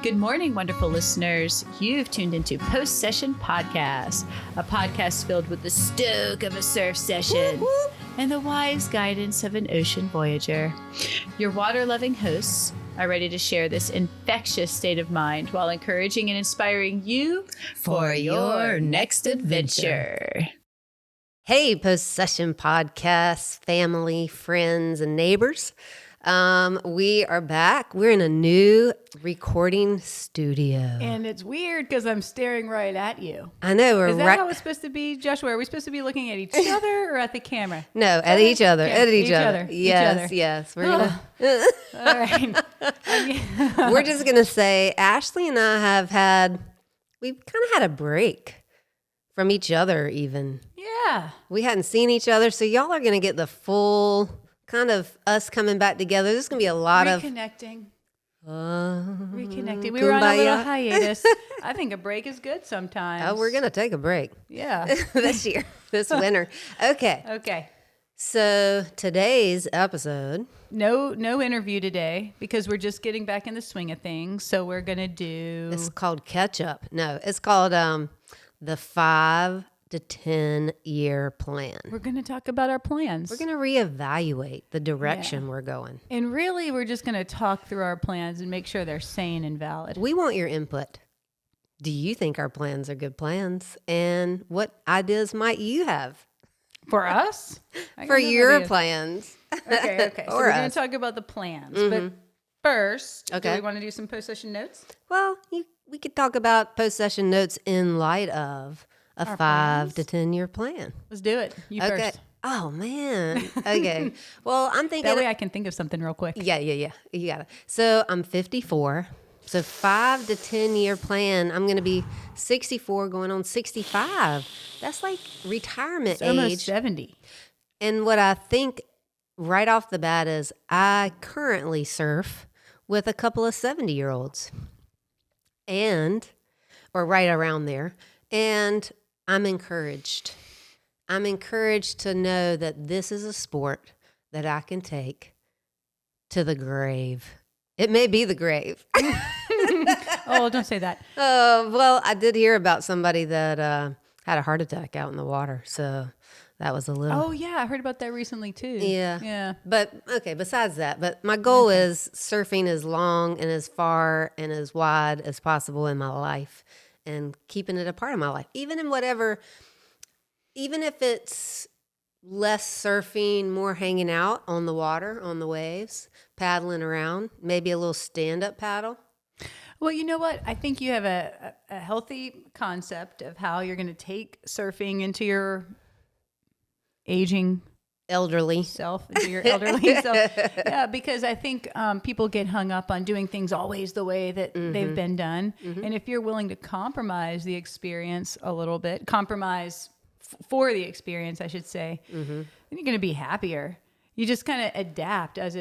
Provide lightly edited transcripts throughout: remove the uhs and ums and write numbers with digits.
Good morning, wonderful listeners. You've tuned into Post Session Podcast, a podcast filled with the stoke of a surf session and the wise guidance of an ocean voyager. Your water-loving hosts are ready to share this infectious state of mind while encouraging and inspiring you for your next adventure. Hey, Post Session Podcast family, friends, and neighbors. We are back. We're in a new recording studio. And it's weird because I'm staring right at you. I know. Is that how it's supposed to be, Joshua? Are we supposed to be looking at each other or at the camera? No, at each other. Yeah, At each other. other. Yes, yes. We're gonna. All right. We're just gonna say Ashley and I we've kind of had a break from each other. Even we hadn't seen each other, so y'all are gonna get the full kind of us coming back together. There's gonna be a lot Reconnecting. We were on a little hiatus. I think a break is good sometimes. Oh, we're gonna take a break. Yeah. This year, this winter. Okay. So today's episode. No interview today because we're just getting back in the swing of things. So we're gonna do. It's called Catch Up. No, it's called the 5 to 10 year plan. We're gonna talk about our plans. We're gonna reevaluate the direction we're going. And really, we're just gonna talk through our plans and make sure they're sane and valid. We want your input. Do you think our plans are good plans? And what ideas might you have? For us? For your plans. Okay. So we're going to talk about the plans. Mm-hmm. But first, do we want to do some post-session notes? Well, we could talk about post-session notes in light of a Our 5 plans? to 10 year plan. Let's do it. You first. Oh, man. Okay. Well, I'm thinking. That way I can think of something real quick. Yeah. You got it. So I'm 54. So 5 to 10 year plan. I'm going to be 64 going on 65. That's like retirement It's age. almost 70. And what I think right off the bat is I currently surf with a couple of 70-year-olds or right around there. And I'm encouraged. I'm encouraged to know that this is a sport that I can take to the grave. It may be the grave. Oh, don't say that. Well, I did hear about somebody that had a heart attack out in the water. So that was a little. Oh, yeah. I heard about that recently, too. Yeah. But, okay, besides that. But my goal is surfing as long and as far and as wide as possible in my life and keeping it a part of my life. Even if it's less surfing, more hanging out on the water, on the waves, paddling around, maybe a little stand-up paddle. Well, you know what? I think you have a healthy concept of how you're going to take surfing into your aging elderly self. Yeah, because I think people get hung up on doing things always the way that they've been done. Mm-hmm. And if you're willing to compromise the experience a little bit, for the experience, I should say, then you're going to be happier. You just kind of adapt as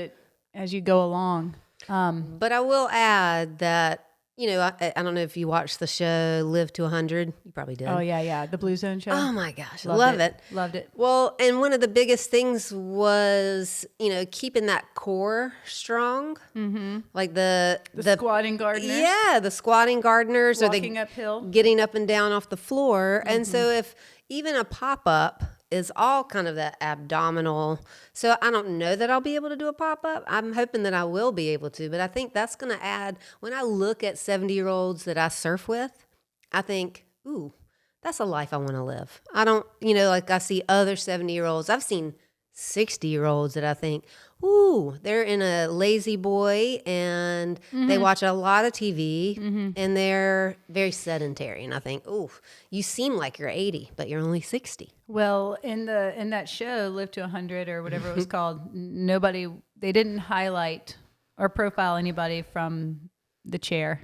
you go along. But I will add that, I don't know if you watched the show Live to 100. You probably did. Oh, yeah. The Blue Zone show. Oh, my gosh. Love it. Loved it. Well, and one of the biggest things was, keeping that core strong. Mm-hmm. Like the squatting gardeners. Yeah, the squatting gardeners. Walking uphill. Getting up and down off the floor. Mm-hmm. And so if even a pop-up is all kind of that abdominal. So I don't know that I'll be able to do a pop-up. I'm hoping that I will be able to, but I think that's going to add, when I look at 70-year-olds that I surf with, I think, ooh, that's a life I want to live. I don't, like I see other 70-year-olds. I've seen 60-year-olds that I think, ooh, they're in a lazy boy and they watch a lot of TV and they're very sedentary. And I think, ooh, you seem like you're 80, but you're only 60. Well, in that show, Live to 100 or whatever it was called, they didn't highlight or profile anybody from the chair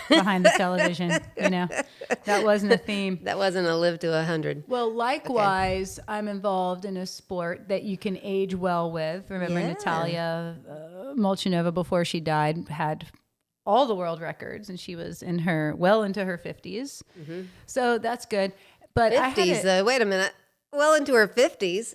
behind the television. That wasn't a theme. That wasn't a Live to 100. Well, likewise, okay. I'm involved in a sport that you can age well with. Remember, Natalia Molchanova, before she died, had all the world records, and she was into her 50s. Mm-hmm. So that's good. But 50s, though. Wait a minute. Well into her 50s.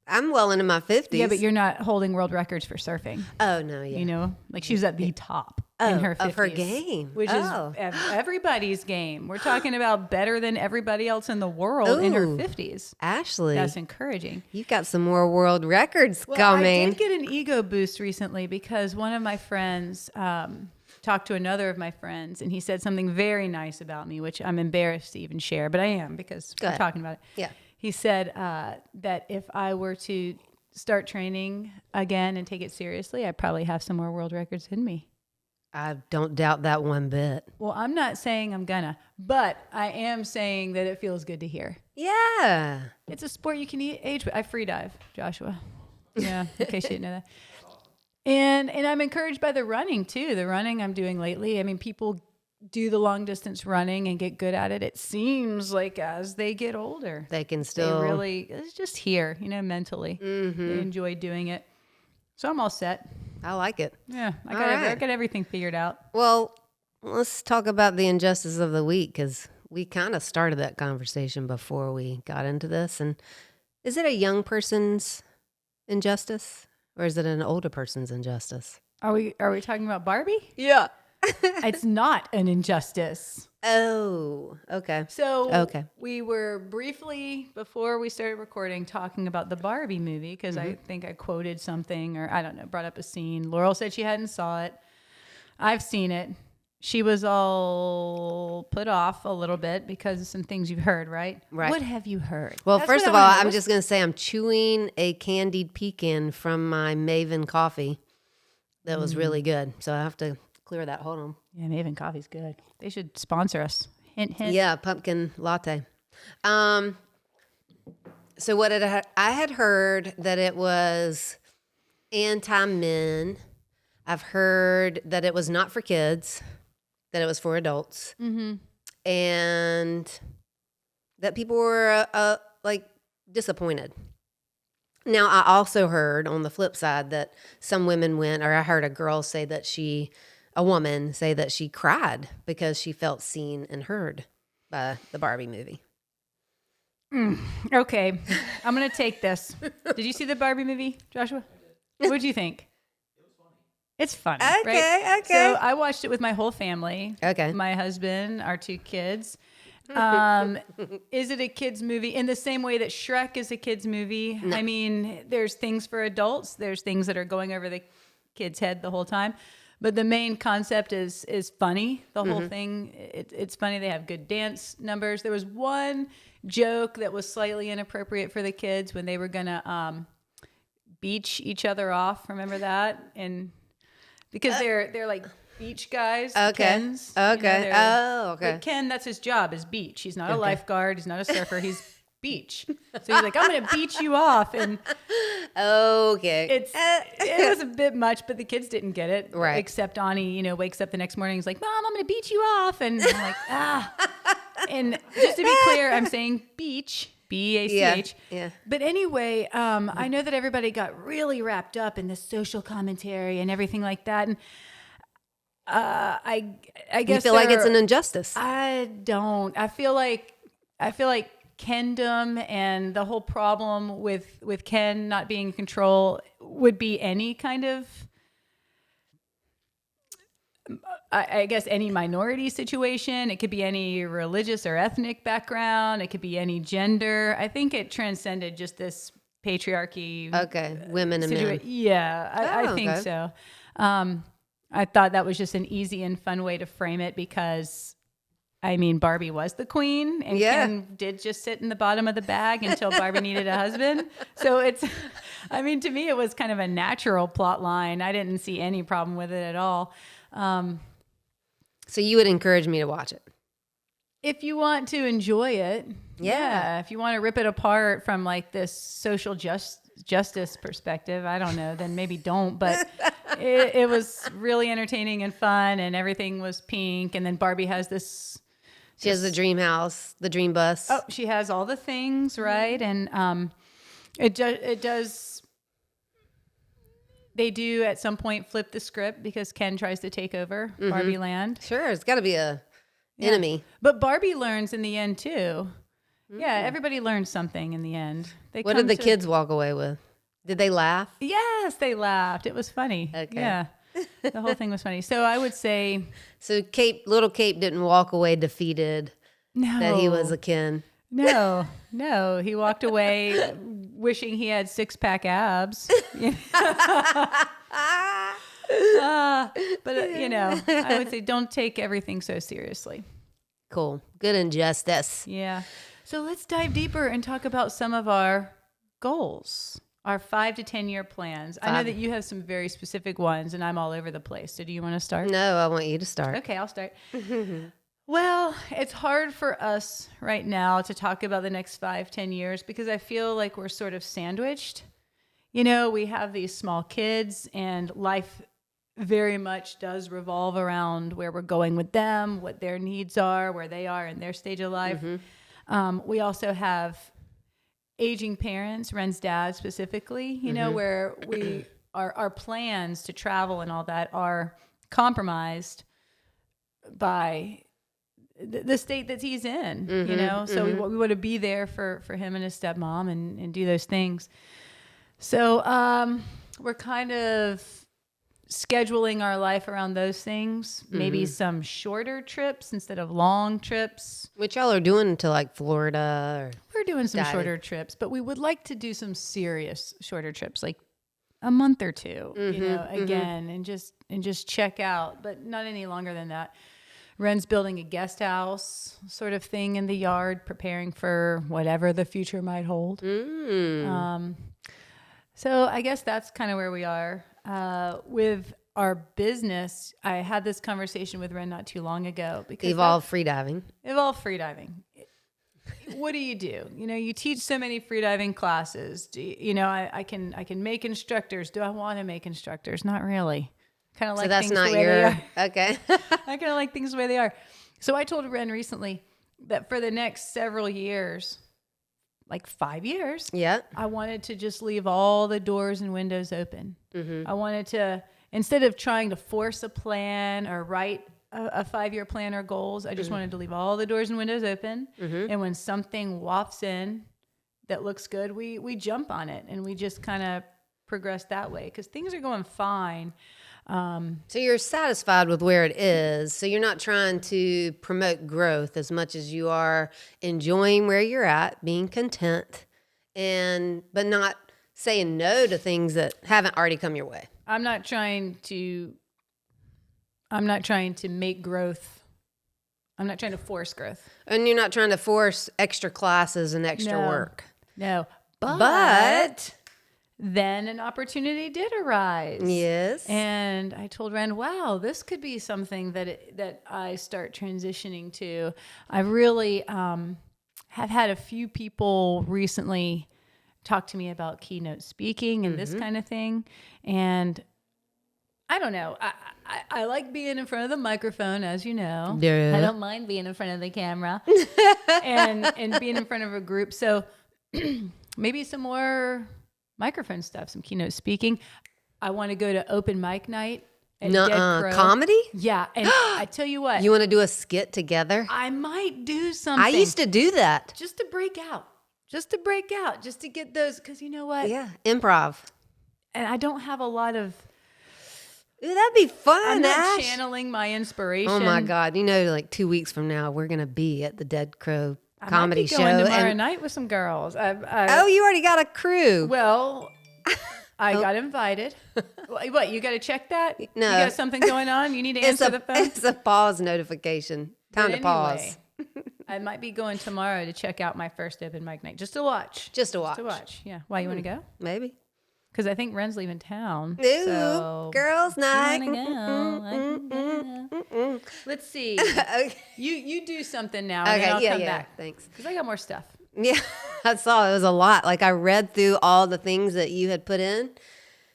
I'm well into my 50s. Yeah, but you're not holding world records for surfing. Oh, no, yeah. Like she was at the top. in her 50s. Of her game. Which is everybody's game. We're talking about better than everybody else in the world in her 50s. Ashley. That's encouraging. You've got some more world records Well, coming. I did get an ego boost recently because one of my friends talked to another of my friends, and he said something very nice about me, which I'm embarrassed to even share, but I am because we're talking about it. Yeah. He said that if I were to start training again and take it seriously, I probably have some more world records in me. I don't doubt that one bit. Well, I'm not saying I'm gonna, but I am saying that it feels good to hear. Yeah. It's a sport you can age with. I free dive, Joshua. Yeah, in case you didn't know that. And I'm encouraged by the running too. The running I'm doing lately. I mean, people do the long distance running and get good at it. It seems like as they get older, They can still. they really, it's just here, mentally. They enjoy doing it. So I'm all set. I like it. Yeah, I got everything figured out. Well, let's talk about the injustice of the week, because we kind of started that conversation before we got into this. And is it a young person's injustice, or is it an older person's injustice? Are we talking about Barbie? Yeah. It's not an injustice. Oh, okay. So we were briefly, before we started recording, talking about the Barbie movie because I think I quoted something or I don't know, brought up a scene. Laurel said she hadn't saw it. I've seen it. She was all put off a little bit because of some things you've heard, right? Right. What have you heard? Well, That's first what of I all, wanna know. I'm just going to say I'm chewing a candied pecan from my Maven coffee. That was really good. So I have to clear that. Hold on. Yeah, Maven Coffee's good. They should sponsor us. Hint, hint. Yeah, pumpkin latte. So what I had heard that it was anti-men. I've heard that it was not for kids, that it was for adults, and that people were disappointed. Now, I also heard on the flip side that some women went, or I heard a woman say that she cried because she felt seen and heard by the Barbie movie. Okay, I'm going to take this. Did you see the Barbie movie, Joshua? What did you think? It's funny, right? Okay. So I watched it with my whole family. Okay. My husband, our 2 kids. Is it a kid's movie in the same way that Shrek is a kid's movie? No. I mean, there's things for adults. There's things that are going over the kid's head the whole time. But the main concept is funny. The whole thing, it's funny. They have good dance numbers. There was one joke that was slightly inappropriate for the kids when they were going to beach each other off. Remember that? And because they're like beach guys. Okay. Kens, okay. Okay. But Ken, that's his job, is beach. He's not a lifeguard. He's not a surfer. He's beach. So he's like, I'm going to beach you off. And okay. it was a bit much, but the kids didn't get it. Right. Except Ani, wakes up the next morning. He's like, Mom, I'm going to beach you off. And I'm like, And just to be clear, I'm saying beach. B-A-C-H. Yeah. But anyway, I know that everybody got really wrapped up in this social commentary and everything like that. And I guess you feel like it's an injustice. I don't. I feel like Kendom and the whole problem with Ken not being in control would be any kind of, I guess, any minority situation. It could be any religious or ethnic background. It could be any gender. I think it transcended just this patriarchy. Okay, women and men. Yeah, I think so. I thought that was just an easy and fun way to frame it because, I mean, Barbie was the queen and Ken did just sit in the bottom of the bag until Barbie needed a husband. So to me, it was kind of a natural plot line. I didn't see any problem with it at all. So you would encourage me to watch it? If you want to enjoy it. Yeah. If you want to rip it apart from like this social justice perspective, I don't know, then maybe don't. But it was really entertaining and fun, and everything was pink. And then Barbie has this. She has the dream house, the dream bus. Oh, she has all the things, right? And it does. They do at some point flip the script because Ken tries to take over Barbie Land. Sure, it's got to be a enemy. But Barbie learns in the end too. Yeah, everybody learns something in the end. What did the kids walk away with? Did they laugh? Yes, they laughed. It was funny. Okay. Yeah. The whole thing was funny. So I would say So little Cape didn't walk away defeated no. that he was a kin. No. He walked away wishing he had 6-pack abs. But I would say don't take everything so seriously. Cool. Good injustice. Yeah. So let's dive deeper and talk about some of our goals, our 5 to 10 year plans. I know that you have some very specific ones and I'm all over the place. So do you want to start? No, I want you to start. Okay, I'll start. Well, it's hard for us right now to talk about the next 5, 10 years because I feel like we're sort of sandwiched. We have these small kids and life very much does revolve around where we're going with them, what their needs are, where they are in their stage of life. We also have aging parents, Ren's dad specifically, where our plans to travel and all that are compromised by the state that he's in, so we want to be there for him and his stepmom and do those things. So we're kind of scheduling our life around those things, maybe some shorter trips instead of long trips. Which y'all are doing to like Florida? We're doing some shorter trips, but we would like to do some serious shorter trips, like a month or two, again, and just check out, but not any longer than that. Ren's building a guest house sort of thing in the yard, preparing for whatever the future might hold. So I guess that's kind of where we are. With our business, I had this conversation with Ren not too long ago. Because Evolve freediving. What do? You teach so many freediving classes. I can make instructors. Do I want to make instructors? Not really. Kind of like that's things not the way they are. Okay. I kind of like things the way they are. So I told Ren recently that for the next several years, like 5 years, I wanted to just leave all the doors and windows open. I wanted to, instead of trying to force a plan or write a 5-year plan or goals, I just wanted to leave all the doors and windows open. And when something wafts in that looks good, we jump on it and we just kind of progress that way because things are going fine. So you're satisfied with where it is. So you're not trying to promote growth as much as you are enjoying where you're at, being content, but not saying no to things that haven't already come your way. I'm not trying to make growth. I'm not trying to force growth. And you're not trying to force extra classes and extra work. No. But then an opportunity did arise. Yes. And I told Ren, wow, this could be something that I start transitioning to. I really have had a few people recently talk to me about keynote speaking and this kind of thing. And I don't know. I like being in front of the microphone, as you know. Yeah. I don't mind being in front of the camera and being in front of a group. So maybe some more microphone stuff, some keynote speaking. I want to go to open mic night at Dead Crow. Comedy? Yeah. And I tell you what. You want to do a skit together? I might do something. I used to do that. Just to break out. Just to get those. Because you know what? Yeah. Improv. And I don't have a lot of. Ooh, that'd be fun, I'm not Ash. channeling my inspiration. Oh my God. Like 2 weeks from now, we're going to be at the Dead Crow comedy show. I might be going tomorrow night with some girls. You already got a crew. Well, I got invited. What, you got to check that? No. You got something going on? You need to answer the phone? It's a pause notification. Time to pause. I might be going tomorrow to check out my first open mic night. Just to watch. Yeah. Why, you want to go? Maybe. Because I think Ren's leaving town. Ooh, so girls' night. I can go. Let's see. Okay. You do something now, and then I'll come back. Thanks. Because I got more stuff. Yeah, I saw it was a lot. Like I read through all the things that you had put in,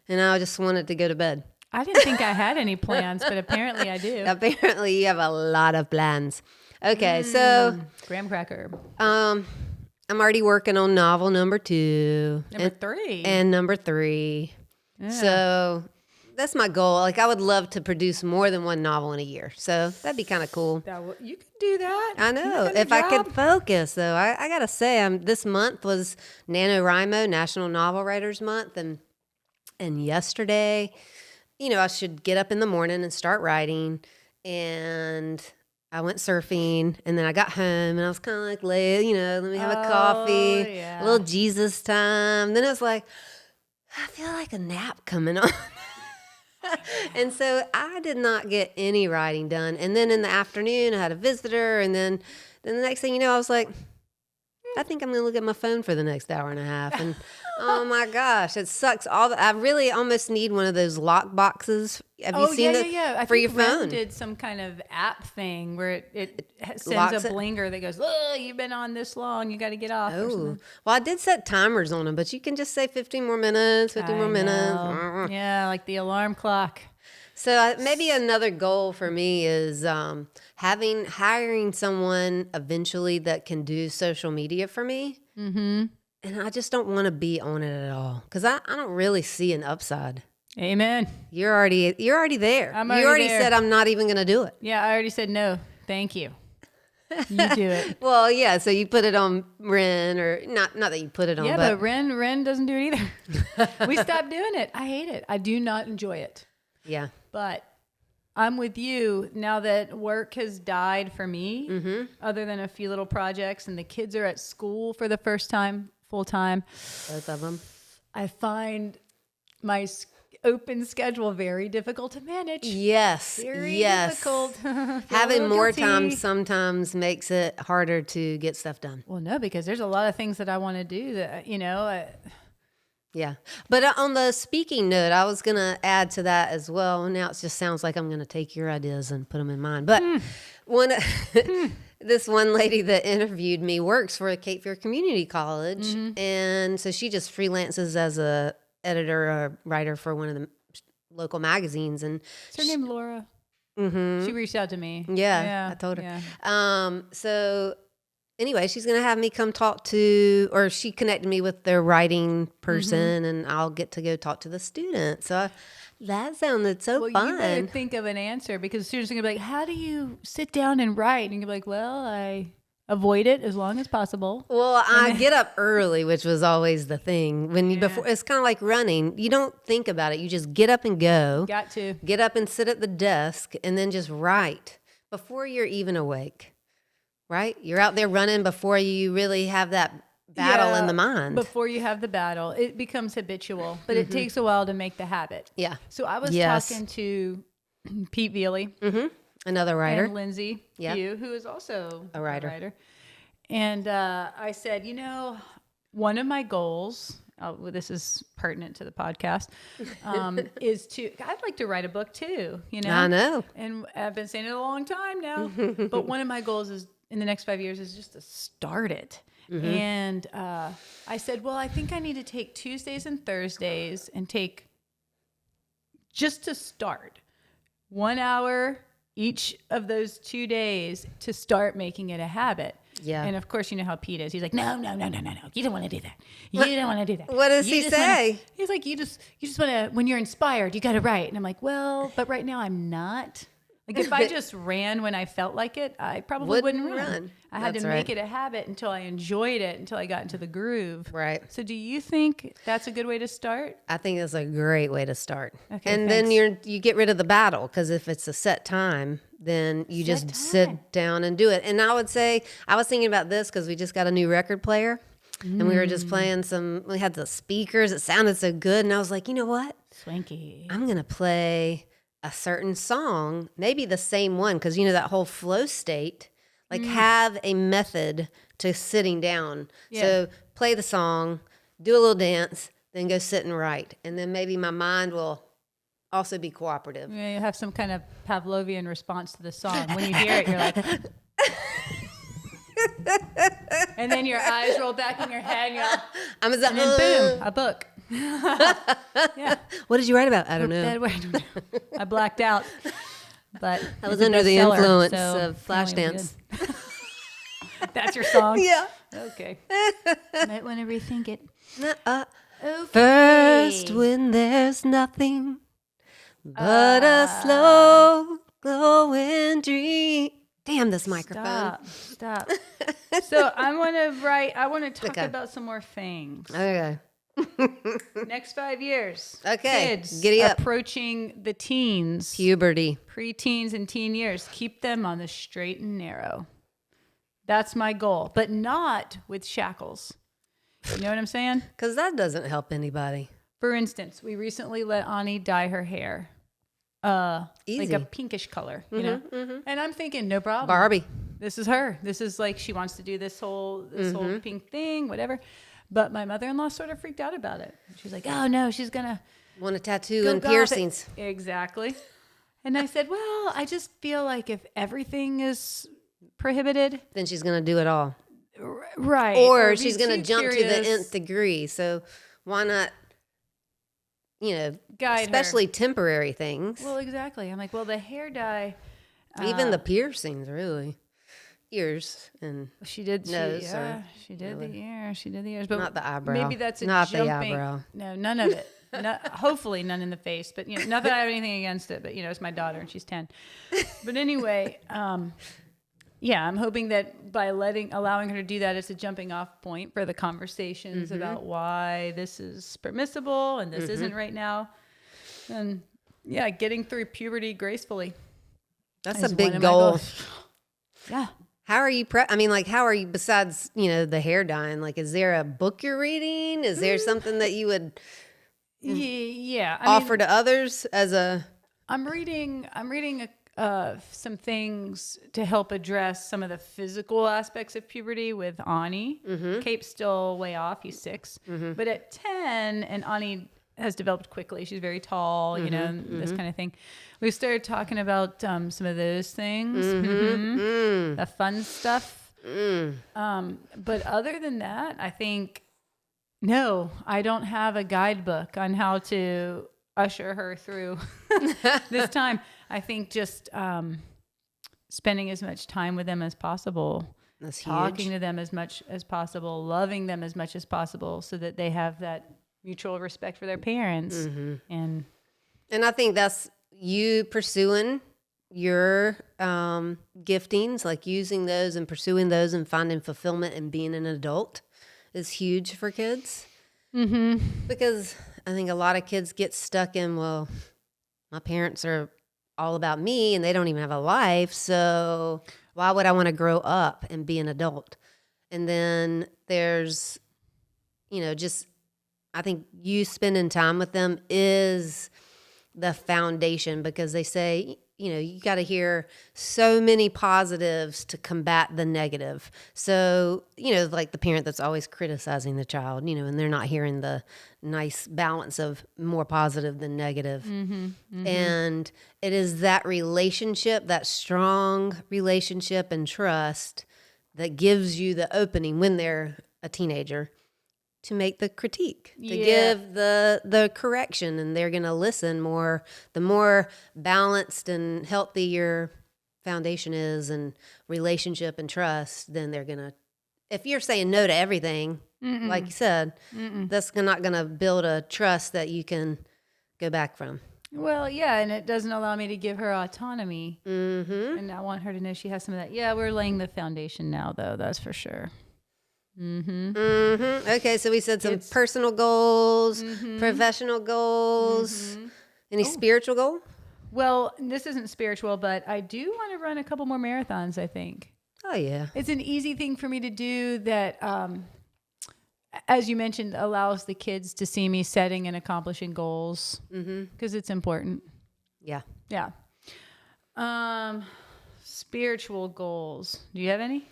and I just wanted to go to bed. I didn't think I had any plans, but apparently I do. Apparently you have a lot of plans. Okay, so graham cracker. I'm already working on novel number 2. Number 3. And number 3. Yeah. So that's my goal. Like I would love to produce more than one novel in a year. So that'd be kind of cool. You can do that. I know. If I could focus though, I got to say this month was NaNoWriMo, National Novel Writers Month. And yesterday, I should get up in the morning and start writing. And I went surfing, and then I got home, and I was kind of like, let me have a coffee, a little Jesus time. Then I was like, I feel like a nap coming on. And so I did not get any writing done. And then in the afternoon, I had a visitor, and then the next thing you know, I was like, I think I'm going to look at my phone for the next hour and a half. And oh my gosh, it sucks. I really almost need one of those lock boxes. Have you seen it for your phone? Ren did some kind of app thing where it sends a blinger that goes, "Oh, you've been on this long. You got to get off." Oh, well, I did set timers on them, but you can just say 15 more minutes, 15 more minutes. Yeah, like the alarm clock. So maybe another goal for me is hiring someone eventually that can do social media for me. Mm-hmm. And I just don't want to be on it at all because I don't really see an upside. Amen. You're already there. You already there. said I'm not even going to do it. Yeah, I already said no. Thank you. You do it. Well, yeah. So you put it on Ren, or not that you put it on. Yeah, but Ren doesn't do it either. We stopped doing it. I hate it. I do not enjoy it. Yeah. But I'm with you now that work has died for me, other than a few little projects, and the kids are at school for the first time, full time. Both of them. I find my open schedule very difficult to manage. Yes. Very difficult. Having more time sometimes makes it harder to get stuff done. Well, no, because there's a lot of things that I want to do that, Yeah. But on the speaking note, I was going to add to that as well. Now it just sounds like I'm going to take your ideas and put them in mine. But this one lady that interviewed me works for Cape Fear Community College. Mm-hmm. And so she just freelances as a editor or writer for one of the local magazines. And is her name Laura? Mm-hmm. She reached out to me. Yeah, I told her. Yeah. So anyway, she's going to have me come talk to, or she connected me with their writing person, and I'll get to go talk to the student. So that sounded so fun. You better think of an answer, because the students are going to be like, how do you sit down and write? And you're like, well, I avoid it as long as possible. Well, I get up early, which was always the thing. Before, it's kind of like running. You don't think about it. You just get up and go. Got to. Get up and sit at the desk and then just write before you're even awake. Right? You're out there running before you really have that battle in the mind. Before you have the battle, it becomes habitual, but it takes a while to make the habit. Yeah. So I was talking to Pete Veely, another writer, and Lindsay Pugh, who is also a writer. And I said, one of my goals, this is pertinent to the podcast, is I'd like to write a book too, I know. And I've been saying it a long time now, but one of my goals is in the next 5 years is just to start it. Mm-hmm. And I said, well, I think I need to take Tuesdays and Thursdays and take, just to start, 1 hour each of those 2 days to start making it a habit. Yeah. And of course, you know how Pete is. He's like, no. You don't want to do that. You don't want to do that. What does he say? He's like, you just want to, when you're inspired, you got to write. And I'm like, well, but right now I'm not. Like if I just ran when I felt like it, I probably wouldn't run. I had to make it a habit until I enjoyed it, until I got into the groove. Right. So do you think that's a good way to start? I think it's a great way to start. Okay, and thanks. then you get rid of the battle, because if it's a set time, then you just sit down and do it. And I would say, I was thinking about this because we just got a new record player. And we were just playing we had the speakers. It sounded so good. And I was like, you know what? Swanky. I'm going to play a certain song, maybe the same one, because that whole flow state, have a method to sitting down. Yeah. So play the song, do a little dance, then go sit and write. And then maybe my mind will also be cooperative. Yeah, you have some kind of Pavlovian response to the song. When you hear it, you're like... and then your eyes roll back in your head, and you're like... and then boom, a book. Yeah. What did you write about? I don't know. I blacked out. But I was under the influence of Flashdance. That's your song? Yeah. Okay. Might want to rethink it. Okay. First, when there's nothing but a slow glowing dream. Damn this microphone. Stop. So I want to talk about some more things. Okay. Next 5 years. Okay, Kids giddy up. approaching the teens, Puberty. preteens and teen years. Keep them on the straight and narrow. That's my goal, but not with shackles. You know what I'm saying? Because that doesn't help anybody. For instance, we recently let Ani dye her hair. Easy. Like a pinkish color, you know? And I'm thinking, no problem. Barbie. This is her. This is like, she wants to do this whole pink thing, whatever. But my mother-in-law sort of freaked out about it. She's like, oh no, she's going to Want a tattoo go and goth piercings. it. Exactly. And I said, well, I just feel like if everything is prohibited, Then she's going to do it all. right. Or be she's going to too jump to the curious, nth degree. So why not, guide her. especially temporary things. Well, exactly. I'm like, well, the hair dye. Even the piercings, really. Ears and She did. nose, She did the ear. She did the ears, but not the eyebrow. Maybe that's a Not the jumping. eyebrow. No, none of it. Hopefully, none in the face. But not that I have anything against it. But it's my daughter and she's 10. But anyway, yeah, I'm hoping that by allowing her to do that, it's a jumping off point for the conversations about why this is permissible and this isn't right now, and yeah, getting through puberty gracefully. That's is a one big of my goal. goals. Yeah. How are you how are you besides, the hair dyeing? Like, is there a book you're reading? Is there something that you would Yeah. I offer mean, to others as a I'm reading some things to help address some of the physical aspects of puberty with Ani. Cape's still way off. He's 6. But at 10, and Ani has developed quickly. She's very tall, and this kind of thing. We started talking about some of those things, the fun stuff. But other than that, I think, no, I don't have a guidebook on how to usher her through this time. I think just spending as much time with them as possible, talking to them as much as possible, loving them as much as possible, so that they have that mutual respect for their parents. And I think that's you pursuing your giftings, like using those and pursuing those and finding fulfillment and being an adult is huge for kids. Because I think a lot of kids get stuck in, well, my parents are all about me and they don't even have a life, so why would I want to grow up and be an adult? And then there's, just, I think you spending time with them is the foundation, because they say, you got to hear so many positives to combat the negative. So, like the parent that's always criticizing the child, and they're not hearing the nice balance of more positive than negative. And it is that relationship, that strong relationship and trust, that gives you the opening when they're a teenager to make the critique, to give the correction, and they're going to listen more. The more balanced and healthy your foundation is and relationship and trust, then they're going to, if you're saying no to everything, like you said, that's not going to build a trust that you can go back from. well, yeah, and it doesn't allow me to give her autonomy. And I want her to know she has some of that. Yeah, we're laying the foundation now, though. That's for sure. Okay, so we said some personal goals, professional goals. Any spiritual goal? Well, this isn't spiritual, but I do want to run a couple more marathons, I think. Oh, yeah. It's an easy thing for me to do that, as you mentioned, allows the kids to see me setting and accomplishing goals, because it's important. Yeah. Yeah. Spiritual goals. Do you have any?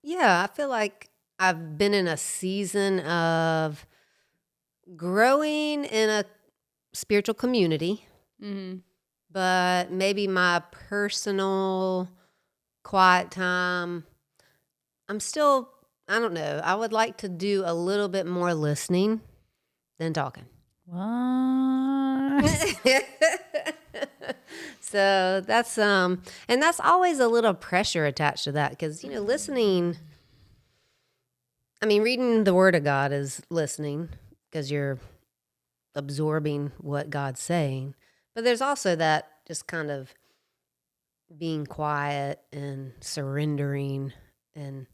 Yeah, I feel like I've been in a season of growing in a spiritual community, but maybe my personal quiet time, I don't know. I would like to do a little bit more listening than talking. What? So that's and that's always a little pressure attached to that, because listening, I mean, reading the Word of God is listening, because you're absorbing what God's saying, but there's also that just kind of being quiet and surrendering, and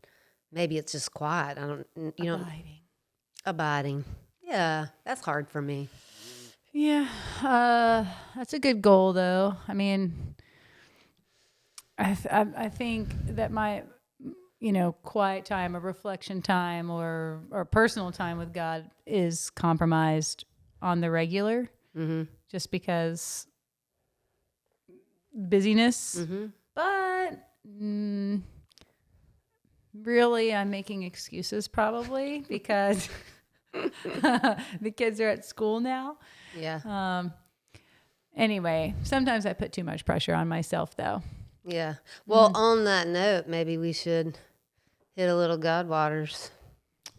maybe it's just quiet. Abiding. Yeah, that's hard for me. Yeah, that's a good goal, though. I mean, I think that my, quiet time or reflection time or personal time with God is compromised on the regular, just because busyness. But really, I'm making excuses probably because the kids are at school now. Yeah. Anyway, sometimes I put too much pressure on myself, though. Yeah. Well, on that note, maybe we should hit a little God waters.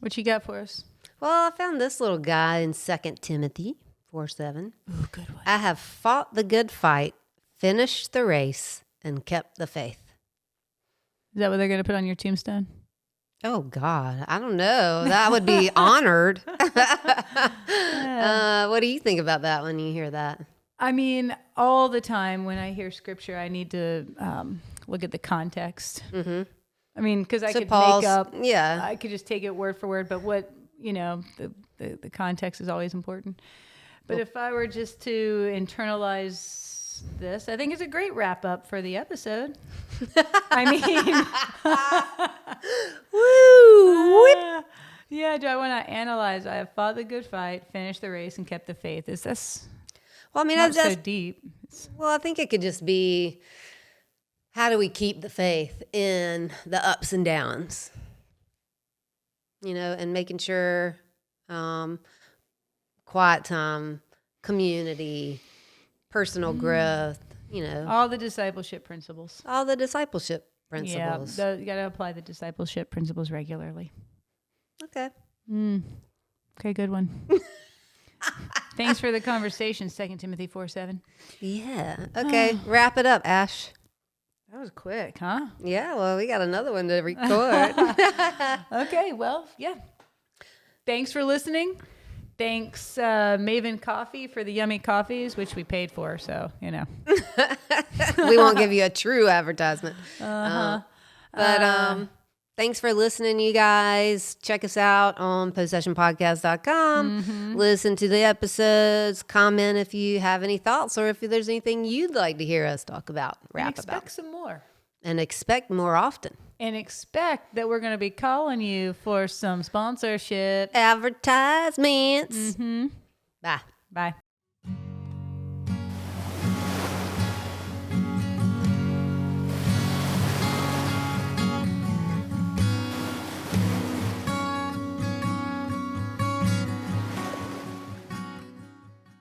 What you got for us? Well, I found this little guy in 2 Timothy 4:7. Ooh, good one. I have fought the good fight, finished the race, and kept the faith. Is that what they're going to put on your tombstone? Oh, God. I don't know. That would be honored. What do you think about that when you hear that? I mean, all the time when I hear scripture, I need to look at the context. I mean, because I could make up. Yeah. I could just take it word for word, but what, the context is always important. But if I were just to internalize this, I think it's a great wrap up for the episode. I mean, woo! Whip. Yeah. Do I want to analyze? I have fought the good fight, finished the race, and kept the faith. Is this? Well, I mean, Not so deep. Well, I think it could just be, how do we keep the faith in the ups and downs? And making sure quiet time, community, personal growth, All the discipleship principles. all the discipleship principles. Yeah, you got to apply the discipleship principles regularly. Okay. Okay, good one. Thanks for the conversation, 2 Timothy 4:7. Yeah. Okay. Wrap it up, Ash. That was quick, huh? Yeah. Well, we got another one to record. Okay, well, yeah. Thanks for listening. Thanks, Maven Coffee, for the yummy coffees, which we paid for, so, We won't give you a true advertisement. But thanks for listening, you guys. Check us out on possessionpodcast.com. Listen to the episodes. Comment if you have any thoughts or if there's anything you'd like to hear us talk about, rap about. Expect some more. And expect more often. And expect that we're going to be calling you for some sponsorship. Advertisements. Mm-hmm. Bye. Bye.